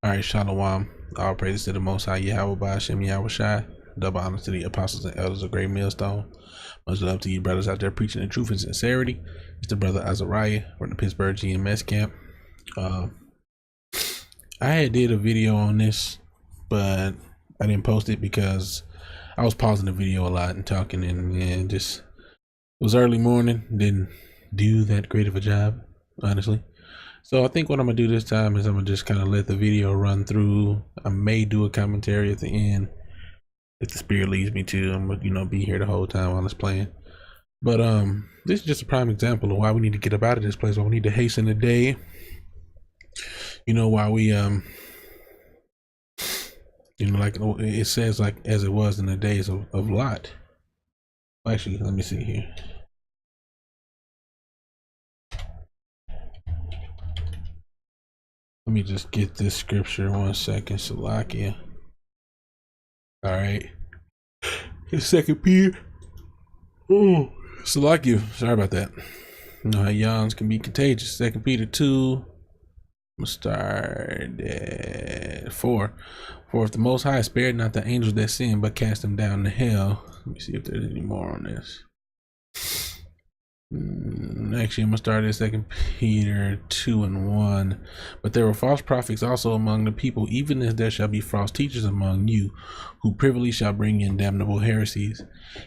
All right, Shalom. All praises to the Most High Yahweh by Hashem Yahweh Shai. Double honor to the apostles and elders of Great Millstone. Much love to you brothers out there preaching the truth and sincerity. It's the brother Azariah from the Pittsburgh GMS camp. I had did a video on this, but I didn't post it because I was pausing the video a lot and talking, and just it was early morning. Didn't do that great of a job, honestly. So I think what I'm gonna do this time is I'm gonna just kind of let the video run through. I may do a commentary at the end if the spirit leads me to. I'm gonna, be here the whole time while it's playing. But this is just a prime example of why we need to get up out of this place. Why we need to hasten the day. Why we like it says, like as it was in the days of Lot. Actually, let me see here. Let me just get this scripture 1 second, Salakia. All right. It's 2 Peter. Oh, Salakia. Sorry about that. You know how yawns can be contagious. 2 Peter 2. I'm gonna start at 4. For if the Most High spared not the angels that sinned, but cast them down to hell. Let me see if there's any more on this. Actually, I'm gonna start at 2 Peter 2 and 1. But there were false prophets also among the people, even as there shall be false teachers among you, who privily shall bring in damnable heresies,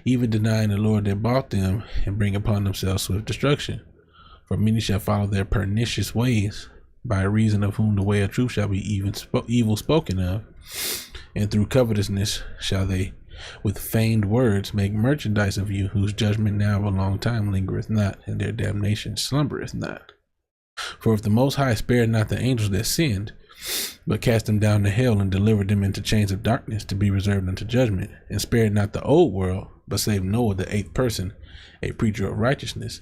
even denying the Lord that bought them, and bring upon themselves swift destruction. For many shall follow their pernicious ways, by reason of whom the way of truth shall be evil spoken of, and through covetousness shall they with feigned words make merchandise of you, whose judgment now of a long time lingereth not, and their damnation slumbereth not. For if the Most High spared not the angels that sinned, but cast them down to hell, and delivered them into chains of darkness to be reserved unto judgment, and spared not the old world, but saved Noah the 8th person, a preacher of righteousness,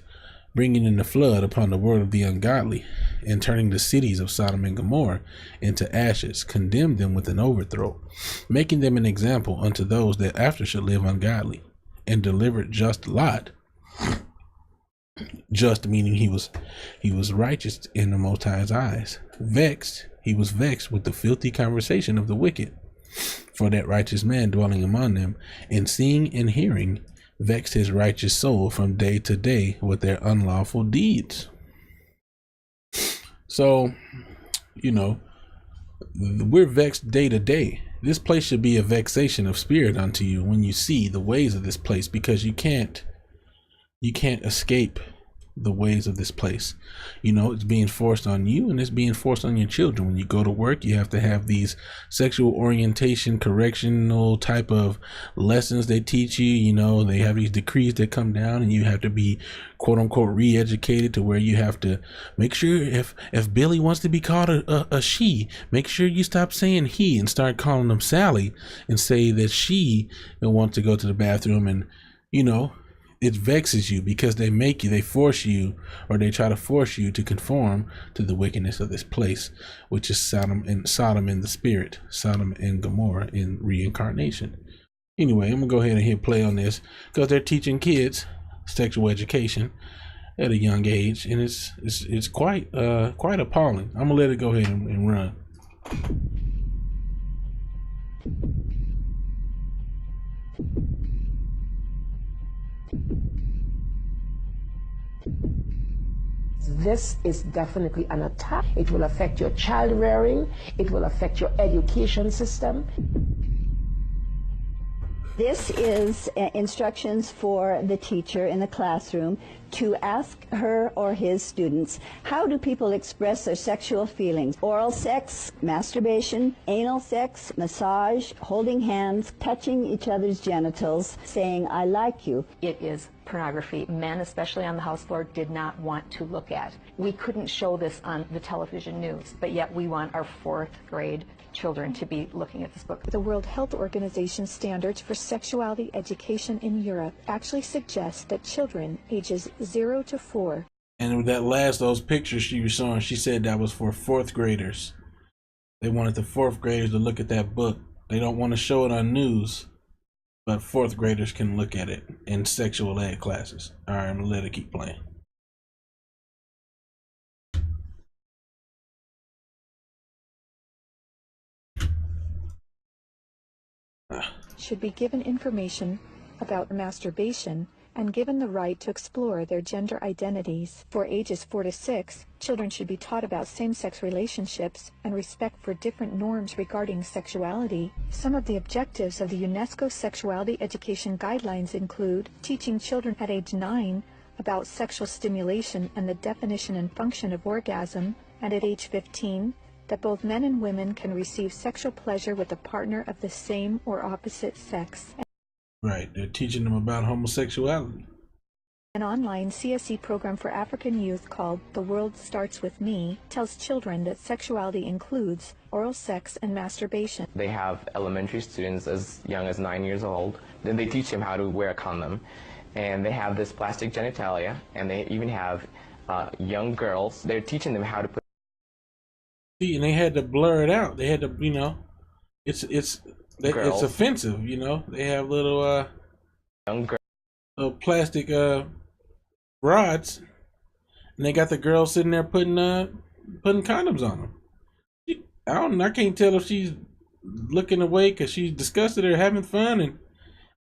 bringing in the flood upon the world of the ungodly, and turning the cities of Sodom and Gomorrah into ashes, condemned them with an overthrow, making them an example unto those that after should live ungodly, and delivered just Lot. Just meaning he was righteous in the Most High's eyes. He was vexed with the filthy conversation of the wicked, for that righteous man dwelling among them, and seeing and hearing, vexed his righteous soul from day to day with their unlawful deeds. So, we're vexed day to day. This place should be a vexation of spirit unto you when you see the ways of this place, because you can't escape the ways of this place. It's being forced on you, and it's being forced on your children. When you go to work, you have to have these sexual orientation correctional type of lessons they teach you. They have these decrees that come down, and you have to be quote unquote re-educated to where you have to make sure if Billy wants to be called a she, make sure you stop saying he and start calling them Sally, and say that she wants to go to the bathroom. And it vexes you because they force you, or they try to force you to conform to the wickedness of this place, which is Sodom in the spirit, Sodom and Gomorrah in reincarnation. Anyway, I'm gonna go ahead and hit play on this because they're teaching kids sexual education at a young age, and it's quite appalling. I'm gonna let it go ahead and run. This is definitely an attack. It will affect your child rearing. It will affect your education system. This is instructions for the teacher in the classroom to ask her or his students, how do people express their sexual feelings? Oral sex, masturbation, anal sex, massage, holding hands, touching each other's genitals, saying, I like you. It is pornography men, especially on the House floor, did not want to look at. We couldn't show this on the television news, but yet we want our 4th grade children to be looking at this book. The World Health Organization standards for sexuality education in Europe actually suggest that children ages 0 to 4. And those pictures she was showing, she said that was for 4th graders. They wanted the 4th graders to look at that book. They don't want to show it on news, but 4th graders can look at it in sexual ed classes. All right, I'm gonna let it keep playing. should be given information about masturbation and given the right to explore their gender identities. For ages 4 to 6, children should be taught about same-sex relationships and respect for different norms regarding sexuality. Some of the objectives of the UNESCO Sexuality Education Guidelines include teaching children at age 9 about sexual stimulation and the definition and function of orgasm, and at age 15, that both men and women can receive sexual pleasure with a partner of the same or opposite sex. Right, they're teaching them about homosexuality. An online CSE program for African youth called The World Starts With Me tells children that sexuality includes oral sex and masturbation. They have elementary students as young as 9 years old. Then they teach them how to wear a condom. And they have this plastic genitalia, and they even have young girls. They're teaching them how to put. See, and they had to blur it out. They had to, it's Girls. offensive, They have little Young girls. Plastic rods, and they got the girl sitting there putting condoms on them. I can't tell if she's looking away because she's disgusted or having fun. And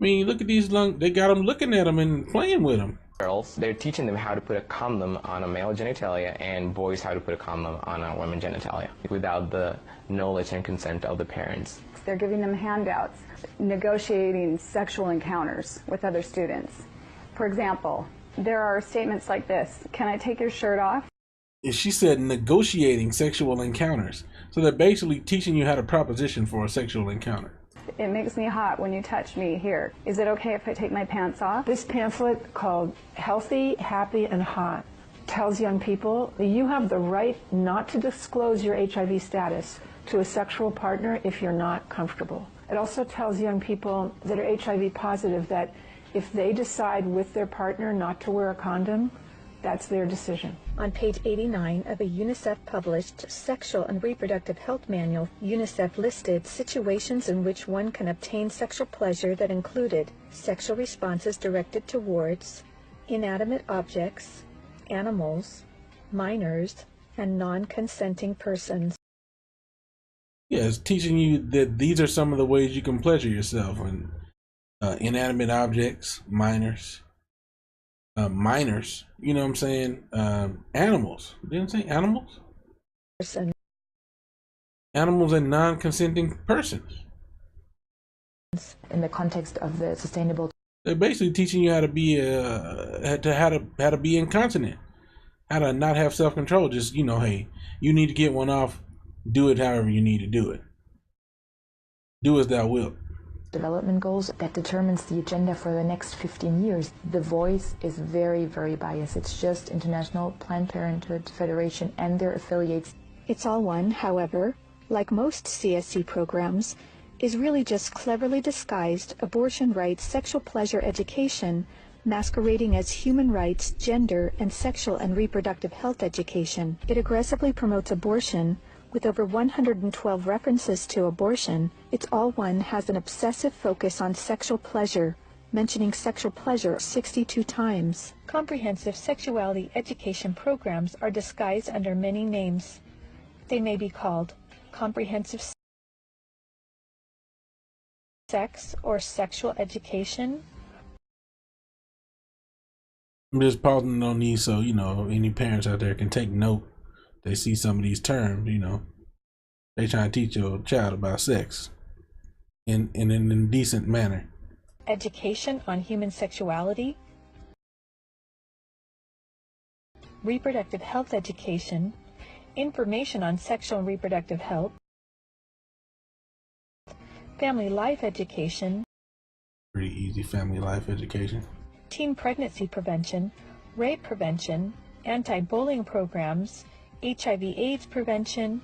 I mean, look at these they got them looking at them and playing with them. Girls, they're teaching them how to put a condom on a male genitalia, and boys how to put a condom on a woman genitalia without the knowledge and consent of the parents. They're giving them handouts, negotiating sexual encounters with other students. For example, there are statements like this: "Can I take your shirt off?" And she said negotiating sexual encounters. So they're basically teaching you how to proposition for a sexual encounter. "It makes me hot when you touch me here. Is it okay if I take my pants off?" This pamphlet called Healthy, Happy, and Hot tells young people that you have the right not to disclose your HIV status to a sexual partner if you're not comfortable. It also tells young people that are HIV positive that if they decide with their partner not to wear a condom, that's their decision. On page 89 of a UNICEF-published Sexual and Reproductive Health Manual, UNICEF listed situations in which one can obtain sexual pleasure that included sexual responses directed towards inanimate objects, animals, minors, and non-consenting persons. Yeah, it's teaching you that these are some of the ways you can pleasure yourself. And inanimate objects, minors, you know what I'm saying? Animals. Didn't it say animals? Person. Animals and non-consenting persons. In the context of the sustainable. They're basically teaching you how to be how to be incontinent, how to not have self-control. Just hey, you need to get one off. Do it however you need to do it. Do as thou wilt. Development goals that determines the agenda for the next 15 years. The voice is very, very biased. It's just International Planned Parenthood Federation and their affiliates. It's All One, however, like most CSC programs, is really just cleverly disguised abortion rights, sexual pleasure education, masquerading as human rights, gender, and sexual and reproductive health education. It aggressively promotes abortion. With over 112 references to abortion, It's All One has an obsessive focus on sexual pleasure, mentioning sexual pleasure 62 times. Comprehensive sexuality education programs are disguised under many names. They may be called comprehensive sex or sexual education. I'm just pausing on these so any parents out there can take note. They see some of these terms, they trying to teach your child about sex in an indecent manner. Education on human sexuality, reproductive health education, information on sexual and reproductive health, family life education, Pretty easy family life education. teen pregnancy prevention, rape prevention, anti-bullying programs, HIV/AIDS prevention,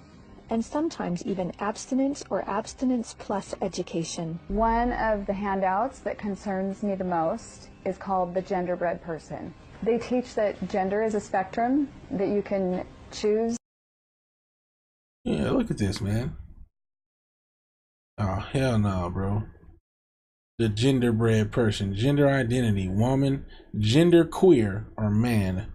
and sometimes even abstinence or abstinence plus education. One of the handouts that concerns me the most is called The Genderbread Person. They teach that gender is a spectrum, that you can choose. Yeah, look at this, man. Oh, hell no, bro. The genderbread person, gender identity, woman, gender queer or man.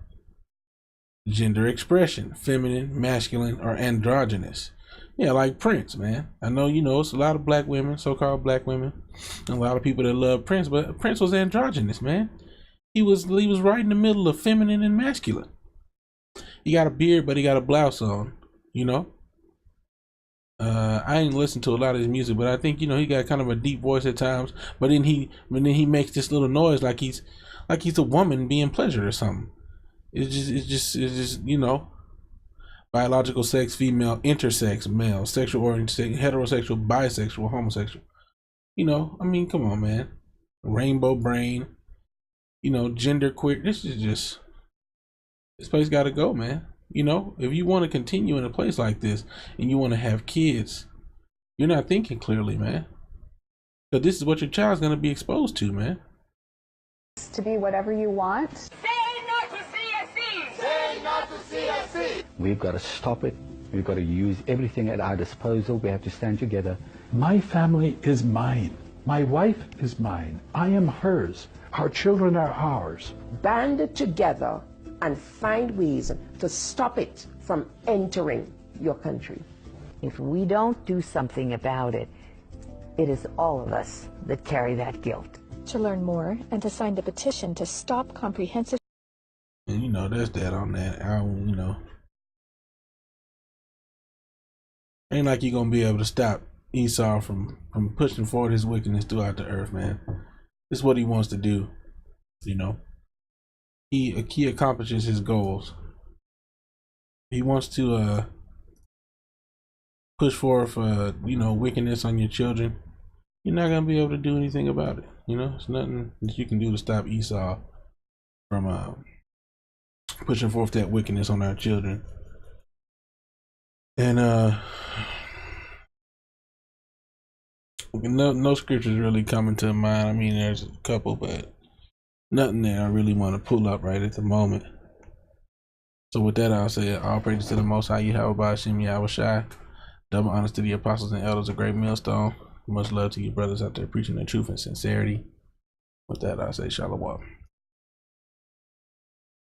Gender expression, feminine, masculine, or androgynous. Yeah, like Prince, man. I know, you know, it's a lot of black women, so-called black women, and a lot of people that love Prince, but Prince was androgynous, man. He was right in the middle of feminine and masculine. He got a beard, but he got a blouse on, you know. I ain't listened to a lot of his music, but I think, you know, he got kind of a deep voice at times. But then he makes this little noise like he's a woman being pleasured or something. It's just you know, biological sex, female, intersex, male, sexual orientation, heterosexual, bisexual, homosexual. You know, I mean, come on, man. Rainbow brain, you know, gender queer. This place got to go, man. You know, if you want to continue in a place like this and you want to have kids, you're not thinking clearly, man. Because this is what your child's going to be exposed to, man. To be whatever you want. Say no to CSE! Say no to CSE! We've got to stop it. We've got to use everything at our disposal. We have to stand together. My family is mine. My wife is mine. I am hers. Our children are ours. Band together and find ways to stop it from entering your country. If we don't do something about it, it is all of us that carry that guilt. To learn more and to sign the petition to stop comprehensive. And you know, that's that on that. You know, ain't like you're gonna be able to stop Esau from pushing forward his wickedness throughout the earth, man. This is what he wants to do, you know. He accomplishes his goals. He wants to push forth you know, wickedness on your children. You're not gonna be able to do anything about it. You know, it's nothing that you can do to stop Esau from pushing forth that wickedness on our children. And no scriptures really coming to mind. I mean, there's a couple, but nothing that I really want to pull up right at the moment. So with that, I'll say all praises to the Most High Yahweh Shem Yahweh Shai. Double honors to the apostles and elders of Great Millstone. Much love to you brothers out there preaching the truth and sincerity. With that, I'll say shalom.